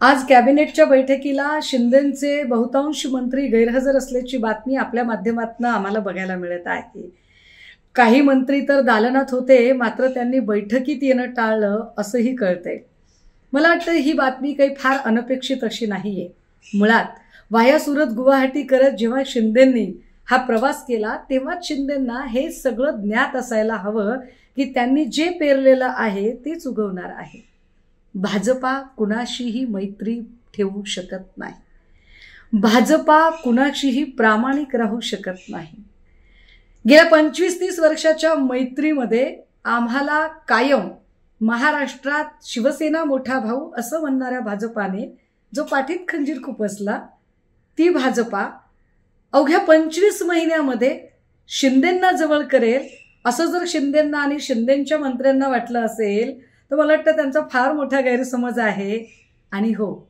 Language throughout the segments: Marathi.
आज कॅबिनेटच्या बैठकीला शिंदेंचे बहुतांश मंत्री गैरहजर असल्याची बातमी आपल्या माध्यमातून आम्हाला बघायला मिळत आहे। काही मंत्री तर दालनात होते, मात्र त्यांनी बैठकीत येणं टाळलं असंही कळतंय। मला वाटतं ही बातमी काही फार अनपेक्षित अशी नाहीये। मुळात वाया सुरत गुवाहाटी करत जेव्हा शिंदेंनी हा प्रवास केला तेव्हाच शिंदेंना हे सगळं ज्ञात असायला हवं की त्यांनी जे पेरलेलं आहे तेच उगवणार आहे। भाजपा कुणाशीही मैत्री ठेवू शकत नाही। भाजपा कुणाशीही प्रामाणिक राहू शकत नाही। गेल्या 25-30 वर्षाच्या मैत्रीमध्ये आम्हाला कायम महाराष्ट्रात शिवसेना मोठा भाऊ असं म्हणणाऱ्या भाजपाने जो पाठीत खंजीर खुपसला, ती भाजपा अवघ्या 25 महिन्यामध्ये शिंदेंना जवळ करेल असं जर शिंदेंना आणि शिंदेंच्या मंत्र्यांना वाटलं असेल तर मला वाटतं त्यांचा फार मोठा गैरसमज आहे। आणि हो,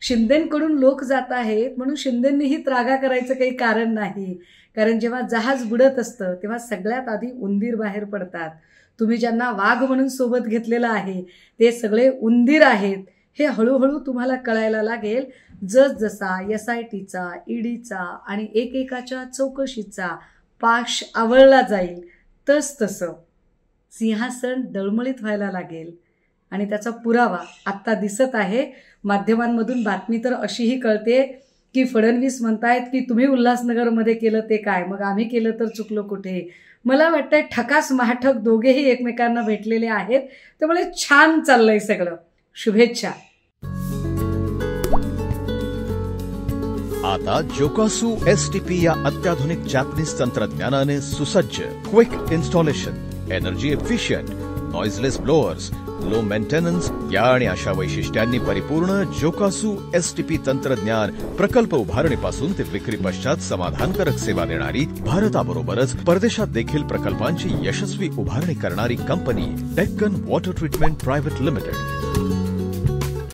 शिंदेंकडून लोक जात आहेत म्हणून शिंदेंनीही त्रागा करायचं काही कारण नाही। कारण जेव्हा जहाज बुडत असतं तेव्हा सगळ्यात आधी उंदीर बाहेर पडतात। तुम्ही ज्यांना वाघ म्हणून सोबत घेतलेलं आहे ते सगळे उंदीर आहेत हे हळूहळू तुम्हाला कळायला लागेल। जसजसा SITचा, EDचा आणि एकेकाच्या चौकशीचा पाश आवळला जाईल तसतसं सिंहासन दळमळीत व्हायला लागेल। आणि त्याचा पुरावा आत्ता दिसत आहे। माध्यमांमधून बातमी तर अशीही कळते की फडणवीस म्हणतायत की तुम्ही उल्हासनगरमध्ये केलं ते काय, मग आम्ही केलं तर चुकलो कुठे। मला वाटतंय ठकास महाठक दोघेही एकमेकांना भेटलेले आहेत, त्यामुळे छान चाललंय सगळं। शुभेच्छा। आता जोकासू STP या अत्याधुनिक जॅपनीज तंत्रज्ञानाने सुसज्ज quick installation, energy efficient, noiseless blowers, low maintenance या आणि अशा वैशिष्ट्यांनी परिपूर्ण जोकासू STP तंत्रज्ञान प्रकल्प उभारणीपासून ते विक्री पश्चात समाधानकारक सेवा देणारी, भारताबरोबरच परदेशात देखील प्रकल्पांची यशस्वी उभारणी करणारी company Deccan water treatment private limited.